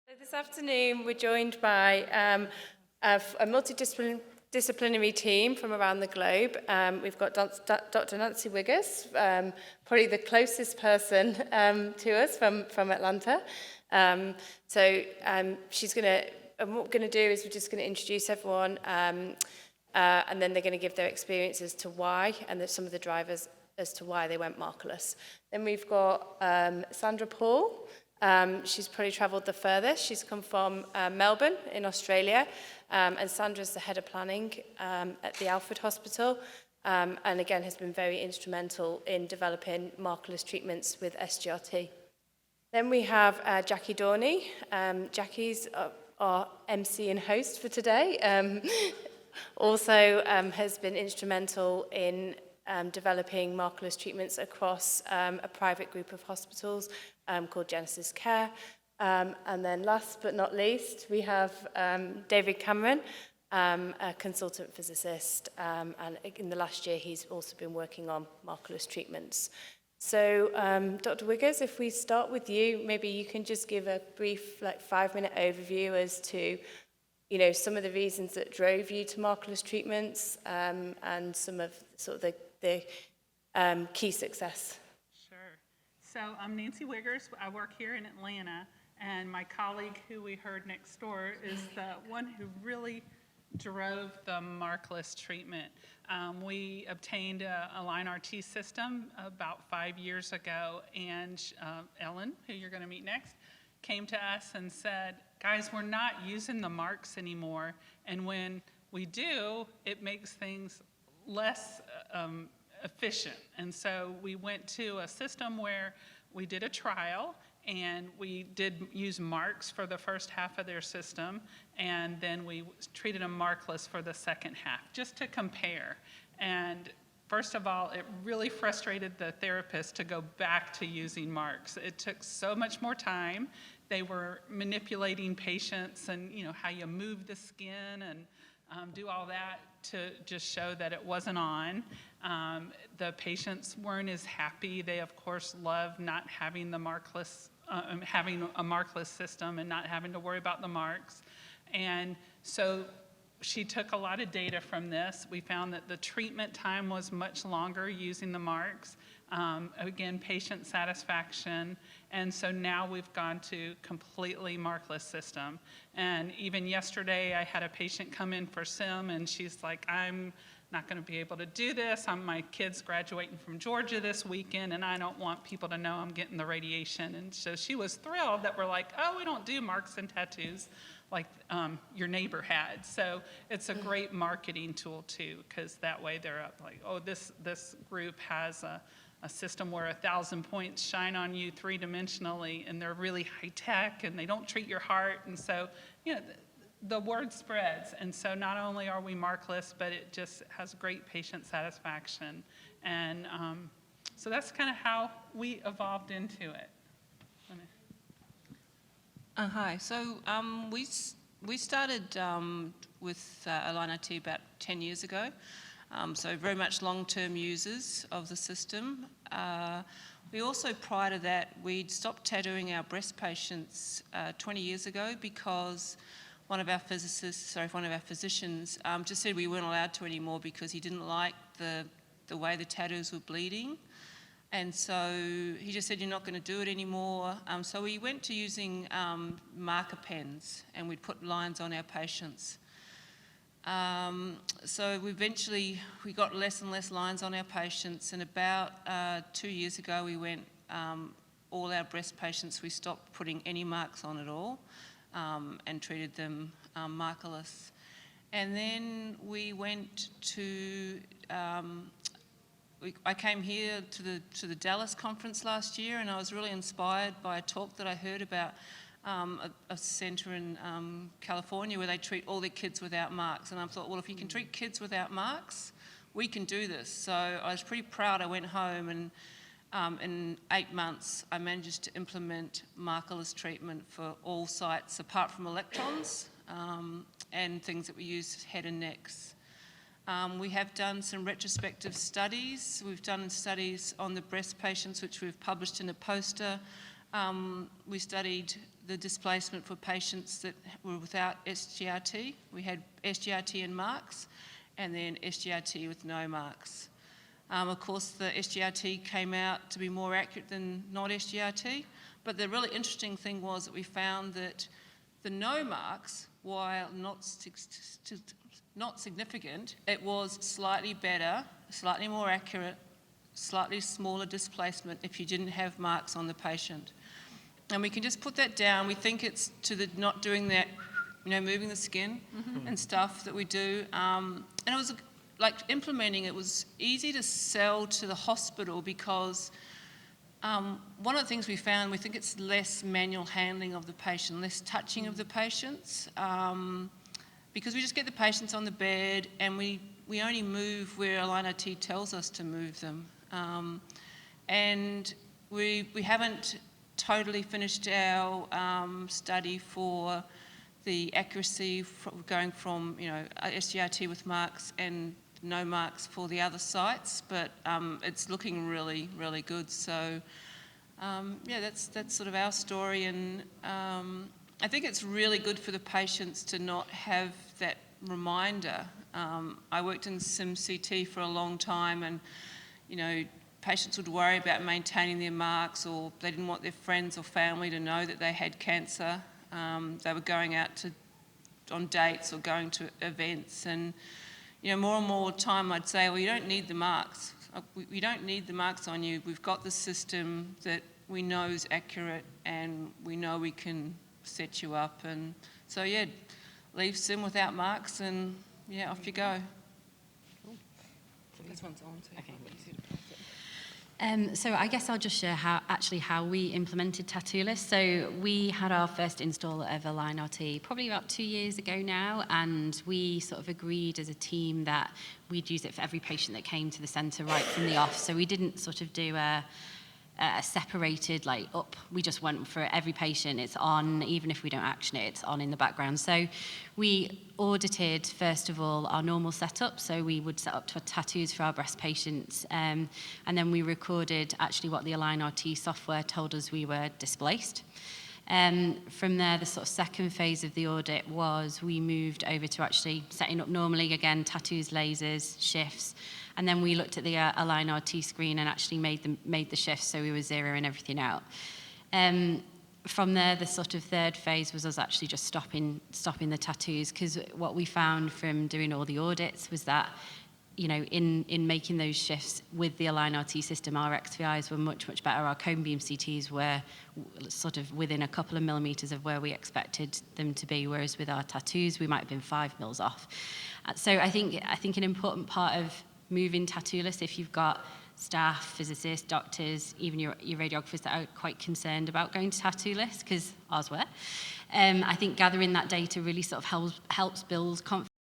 So this afternoon, we're joined by a multidisciplinary team from around the globe. We've got Dr. Nancy Wiggers, probably the closest person to us from Atlanta. She's going to, and what we're going to do is we're just going to introduce everyone, and then they're going to give their experience as to why, and some of the drivers as to why they went markerless. Then we've got Sandra Paul. She's probably travelled the furthest. She's come from Melbourne in Australia, and Sandra's the head of planning at the Alfred Hospital, and again has been very instrumental in developing markerless treatments with SGRT. Then we have Jackie Dorney. Jackie's our MC and host for today. Also has been instrumental in developing markerless treatments across a private group of hospitals called Genesis Care. And then last but not least, we have David Cameron, a consultant physicist, and in the last year he's also been working on markerless treatments. So Dr. Wiggers, if we start with you, maybe you can just give a brief 5-minute overview as to some of the reasons that drove you to markerless treatments, and some of sort of the key success. Sure. So I'm Nancy Wiggers. I work here in Atlanta, and my colleague who we heard next door is the one who really drove the markerless treatment. We obtained a line RT system about 5 years ago, and Ellen, who you're going to meet next, came to us and said, guys, we're not using the marks anymore, and when we do, it makes things less efficient. And so we went to a system where we did a trial, and we did use marks for the first half of their system, and then we treated them markless for the second half, just to compare. And first of all, it really frustrated the therapist to go back to using marks. It took so much more time. They were manipulating patients and how you move the skin and do all that to just show that it wasn't on. The patients weren't as happy. They, of course, love not having the markless, having a markless system and not having to worry about the marks. And so she took a lot of data from this. We found that the treatment time was much longer using the marks. Again, patient satisfaction. And so now we've gone to completely markless system. And even yesterday, I had a patient come in for SIM, and she's like, I'm not going to be able to do this. My kid's graduating from Georgia this weekend, and I don't want people to know I'm getting the radiation. And so she was thrilled that we're like, oh, we don't do marks and tattoos like your neighbor had. So it's a great marketing tool too, because that way they're up like, oh, this group has a system where 1,000 points shine on you three-dimensionally, and they're really high-tech, and they don't treat your heart. And so, the word spreads. And so not only are we markless, but it just has great patient satisfaction. And so that's kind of how we evolved into it. Hi. So we started with Align IT about 10 years ago. So very much long-term users of the system. We also, prior to that, we'd stopped tattooing our breast patients 20 years ago because one of our physicians just said we weren't allowed to anymore because he didn't like the way the tattoos were bleeding. And so he just said, you're not going to do it anymore. So we went to using marker pens, and we'd put lines on our patients. So we got less and less lines on our patients, and about 2 years ago we went, all our breast patients, we stopped putting any marks on at all, and treated them markerless. And then we went to, I came here to the Dallas conference last year, and I was really inspired by a talk that I heard about a centre in California where they treat all their kids without marks. And I thought, well, if you can treat kids without marks, we can do this. So I was pretty proud. I went home, and in 8 months, I managed to implement markerless treatment for all sites apart from electrons and things that we use head and necks. We have done some retrospective studies. We've done studies on the breast patients, which we've published in a poster. We studied the displacement for patients that were without SGRT. We had SGRT and marks, and then SGRT with no marks. Of course, the SGRT came out to be more accurate than not SGRT, but the really interesting thing was that we found that the no marks, while not significant, it was slightly better, slightly more accurate, slightly smaller displacement if you didn't have marks on the patient. And we can just put that down. We think it's to the not doing that, moving the skin and stuff that we do. And it was like implementing it was easy to sell to the hospital because one of the things we found, we think it's less manual handling of the patient, less touching of the patients, because we just get the patients on the bed and we only move where Align IT tells us to move them. And we haven't totally finished our study for the accuracy going from SGRT with marks and no marks for the other sites, but it's looking really, really good. So that's sort of our story, and I think it's really good for the patients to not have that reminder. I worked in SimCT for a long time, and patients would worry about maintaining their marks, or they didn't want their friends or family to know that they had cancer. They were going out on dates or going to events, and more and more time I'd say, well, you don't need the marks. We don't need the marks on you. We've got the system that we know is accurate, and we know we can set you up. And so leave Sim without marks, and off you go. This one's on. Okay. So I guess I'll just share how we implemented Tattooless. So we had our first install of Align RT probably about 2 years ago now, and we sort of agreed as a team that we'd use it for every patient that came to the centre right from the off. So we didn't sort of do a separated up. We just went for every patient. It's on, even if we don't action it, it's on in the background. So we audited, first of all, our normal setup. So we would set up tattoos for our breast patients. And then we recorded actually what the Align RT software told us we were displaced. From there, the sort of second phase of the audit was we moved over to actually setting up normally, again, tattoos, lasers, shifts. And then we looked at the Align RT screen and actually made the shifts, so we were zeroing everything out. From there, the sort of third phase was us actually just stopping the tattoos, because what we found from doing all the audits was that, in making those shifts with the Align RT system, our XVIs were much, much better. Our cone beam CTs were sort of within a couple of millimetres of where we expected them to be, whereas with our tattoos, we might have been 5 mils off. So I think an important part of moving Tattooless, if you've got staff, physicists, doctors, even your radiographers that are quite concerned about going to Tattooless, because ours were, I think gathering that data really sort of helps build confidence